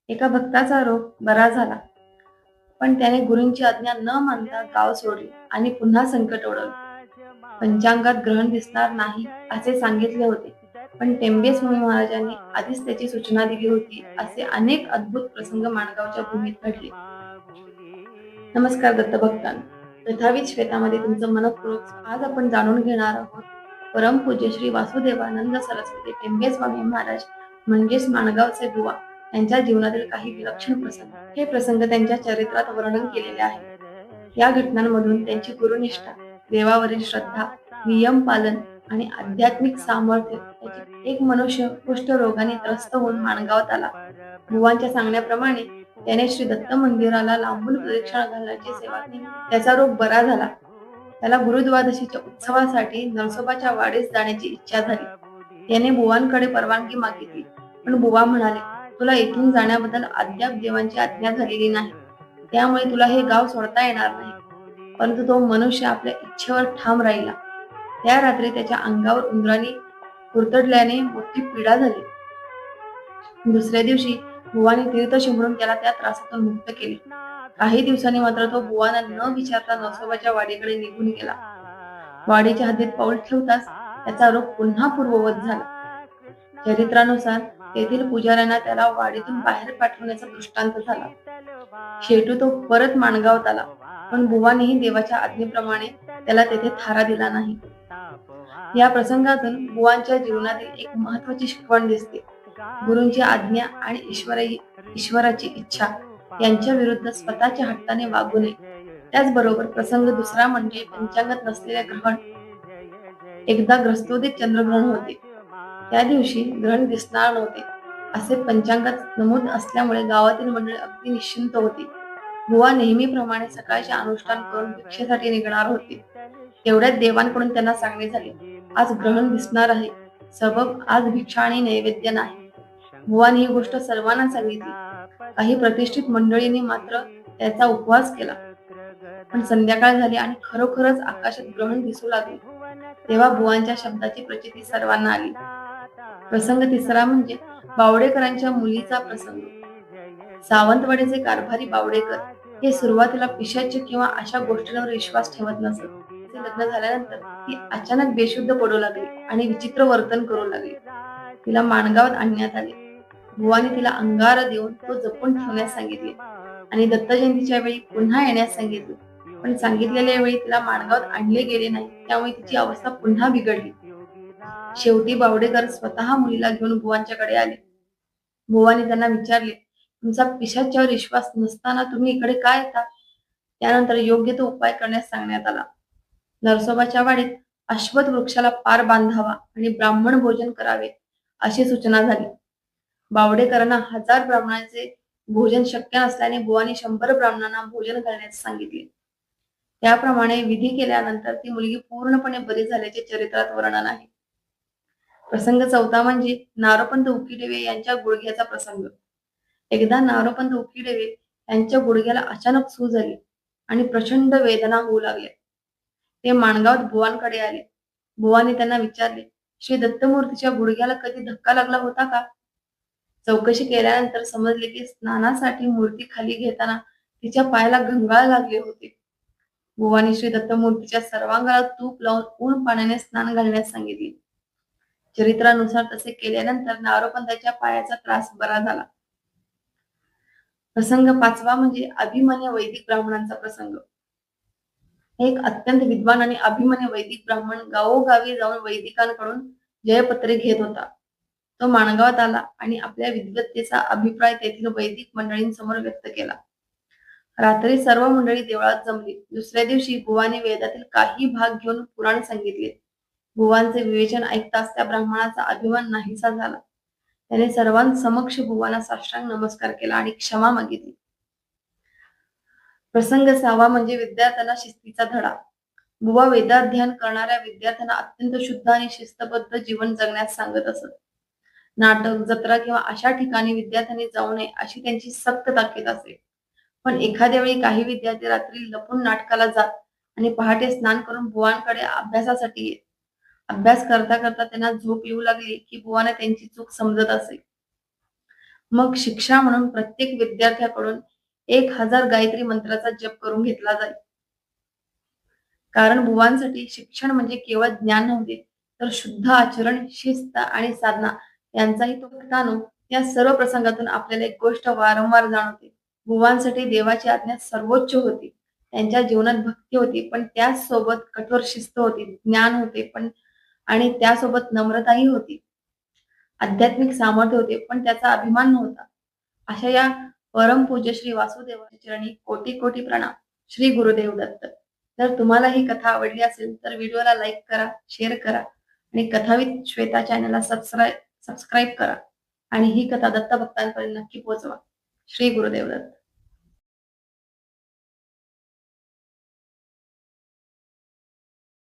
एका भक्ताचा रोग बरा झाला, पण त्याने गुरूंची आज्ञा न मानता गाव सोडले आणि पुन्हा संकट ओढवले. पंचांगात ग्रहण दिसणार नाही असे सांगितले होते, पण टेंबे स्वामी महाराजांनी आधीच त्याची सूचना दिली होती. असे अनेक अद्भुत प्रसंग माणगावच्या भूमीत घडले. नमस्कार दत्तभक्तांनो, कथावीत श्वेतामध्ये तुमचं मनपूर्वक आज आपण जाणून घेणार आहोत परमपूज्य श्री वासुदेवानंद सरस्वती टेंबे स्वामी महाराज म्हणजेच माणगावचे बुवा यांच्या जीवनातील काही विलक्षण प्रसंग. हे प्रसंग त्यांच्या चरित्रात वर्णन केलेले आहे. या घटनांमधून त्यांची गुरुनिष्ठा, देवावरील श्रद्धा, नियम पालन आणि आध्यात्मिक सामर्थ्य याची एक मनुष्य कुष्ठरोगाने त्रस्त होऊन माणगावात आला. बुवांच्या सांगण्याप्रमाणे त्याने श्री दत्त मंदिराला लांबून प्रदक्षिणा घालण्याची सेवा केली. त्याचा रोग बरा झाला. त्याला गुरुद्वादशीच्या उत्सवासाठी नरसोबाच्या वाडीस जाण्याची इच्छा झाली. त्याने बुवांकडे परवानगी मागितली, पण बुवा म्हणाले, तुला इथून जाण्याबद्दल अद्याप देवांची आज्ञा झालेली नाही, त्यामुळे तुला हे गाव सोडता येणार नाही. परंतु तो मनुष्य आपल्या इच्छेवर ठाम राहिला. त्या रात्री त्याच्या अंगावर उंदराने कुरतडल्याने मोठी पीडा झाली. दुसऱ्या दिवशी बुवाने तीर्थ शिंपडून त्याला त्या त्रासातून मुक्त केले. काही दिवसांनी मात्र तो बुवांना न विचारता नरसोबाच्या वाडीकडे निघून गेला. वाडीच्या हद्दीत पाऊल ठेवताच त्याचा रोग पुन्हा पूर्ववत झाला. चरित्रानुसार तेथील पुजाऱ्यांना त्याला वाडीतून बाहेर पाठवण्याचा दृष्टांत झाला. शेवटी तो परत माणगावात आला, पण बुवानेही देवाच्या आज्ञेप्रमाणे त्याला तेथे थारा दिला नाही. या प्रसंगातून बुवांच्या जीवनातील एक महत्वाची शिकवण दिसते. गुरूंची आज्ञा आणि ईश्वराची इच्छा यांच्या विरुद्ध स्वतःच्या हट्टाने वागू नये. त्याचबरोबर प्रसंग दुसरा म्हणजे पंचांगात नसलेले ग्रहण. एकदा ग्रस्तोदित चंद्रग्रहण होते. त्या दिवशी ग्रहण दिसणार नव्हते असे पंचांगात नमूद असल्यामुळे गावातील मंडळी अगदी निश्चिंत होती. बुवा नेहमीप्रमाणे सकाळचे अनुष्ठान करून भिक्षेसाठी निघणार होते. तेवढ्यात देवांकडून त्यांना सांगणे झाले, आज ग्रहण दिसणार आहे, सबब आज भिक्षा आणि नैवेद्य नाही. बुवाने ही गोष्ट सर्वांना सांगितली. काही प्रतिष्ठित मंडळींनी मात्र त्याचा उपवास केला. पण संध्याकाळ झाली आणि खरोखरच आकाशात ग्रहण दिसू लागले. तेव्हा बुवांच्या शब्दाची प्रचिती सर्वांना आली. प्रसंग तिसरा म्हणजे बावडेकरांच्या मुलीचा प्रसंग. सावंतवाडीचे कारभारी बावडेकर हे सुरुवातीला पिशाच्य किंवा अशा गोष्टींवर विश्वास ठेवत नसत. लग्न झाल्यानंतर ती अचानक बेशुद्ध पडू लागली आणि विचित्र वर्तन करू लागली. तिला माणगावात आणण्यात आले. बुवाने तिला अंगार देऊन तो जपून ठेवण्यास सांगितले आणि दत्त जयंतीच्या वेळी पुन्हा येण्यास सांगितले. पण सांगितलेल्या वेळी तिला माणगावात आणले गेले नाही, त्यामुळे तिची अवस्था पुन्हा बिघडली. शेवटी बावडेकर स्वतः मुलीला घेऊन बुवांच्याकडे आले. बुवाने त्यांना विचारले, तुमचा पिशाच्यावर विश्वास नसताना तुम्ही इकडे काय येता? त्यानंतर योग्य तो उपाय करण्यास सांगण्यात आला. नरसोबाच्या वाडीत अश्वत्थ वृक्षाला पार बांधावा आणि ब्राह्मण भोजन करावे अशी सूचना झाली. बावडेकरांना 1000 ब्राह्मणांचे भोजन शक्य नसल्याने बुवाने 100 ब्राह्मणांना भोजन घालण्यास सांगितले. त्याप्रमाणे विधी केल्यानंतर ती मुलगी पूर्णपणे बरी झाल्याचे चरित्रात वर्णन आहे. प्रसंग चौथा म्हणजे नारोपंत उकिडेवे यांच्या गुडघ्याचा प्रसंग. एकदा नारोपंत उकिडेवे यांच्या गुडघ्याला अचानक सूज आली आणि प्रचंड वेदना होऊ लागल्या. ते माणगावात बुवांकडे आले. बुवाने त्यांना विचारले, श्री दत्तमूर्तीच्या गुडघ्याला कधी धक्का लागला होता का? चौकशी केल्यानंतर समजले की स्नानासाठी मूर्ती खाली घेताना तिच्या पायाला घंगाळ लागले होते. बुवाने श्री दत्तमूर्तीच्या सर्वांगाला तूप लावून ऊन पाण्याने स्नान घालण्यास सांगितले. चरित्रानुसार तसे केल्यानंतर नारोपंताच्या पायाचा त्रास बरा झाला. प्रसंग पाचवा म्हणजे अभिमन्य वैदिक ब्राह्मणांचा प्रसंग. एक अत्यंत विद्वान आणि अभिमन्य वैदिक ब्राह्मण गावोगावी जाऊन वैदिकांकडून जयपत्रे घेत होता. तो माणगावात आला आणि आपल्या विद्वत्तेचा अभिप्राय तेथील वैदिक मंडळींसमोर व्यक्त केला. रात्री सर्व मंडळी देवळात जमली. दुसऱ्या दिवशी बुवाने वेदातील काही भाग घेऊन पुराण सांगितले. बुवांचे विवेचन ऐकताच त्या ब्राह्मणाचा अभिमान नाहीसा झाला. त्याने सर्वांसमक्ष बुवांना साष्टांग नमस्कार केला आणि क्षमा मागितली. प्रसंग सहावा म्हणजे विद्यार्थ्यांना शिस्तीचा धडा. बुवा वेदाध्ययन करणाऱ्या विद्यार्थ्यांना अत्यंत शुद्ध आणि शिस्तबद्ध जीवन जगण्यास सांगत असत. नाटक, जत्रा किंवा अशा ठिकाणी विद्यार्थ्यांनी जाऊ नये अशी त्यांची सक्त ताकीद असे. पण एखाद्या वेळी काही विद्यार्थी रात्री लपून नाटकाला जात आणि पहाटे स्नान करून बुवांकडे अभ्यासासाठी येत. अभ्यास करता करता त्यांना झोप येऊ लागली की बुवांना त्यांची चूक समजत असे. मग शिक्षा म्हणून प्रत्येक विद्यार्थ्याकडून 1000 गायत्री मंत्राचा जप करून घेतला जाईल. कारण बुवांसाठी शिक्षण म्हणजे केवळ ज्ञान नव्हते, तर शुद्ध आचरण, शिस्त आणि साधना यांचाही तो जणू या सर्व प्रसंगातून आपल्याला एक गोष्ट वारंवार जाणवते. बुवांसाठी देवाची आज्ञा सर्वोच्च होती. त्यांच्या जीवनात भक्ती होती, पण त्याचसोबत कठोर शिस्त होती, ज्ञान होते, पण आणि त्यासोबत नम्रताही होती. आध्यात्मिक सामर्थ्य होते, पण त्याचा अभिमान नव्हता. अशा या परमपूज्य श्री वासुदेवाच्या चरणी कोटी कोटी प्रणाम. श्री गुरुदेव दत्त. जर तुम्हाला ही कथा आवडली असेल तर व्हिडिओला लाईक करा, शेअर करा आणि कथाविद श्वेता चॅनलला सबस्क्राईब करा आणि ही कथा दत्त भक्तांपर्यंत नक्की पोहोचवा. श्री गुरुदेव दत्त.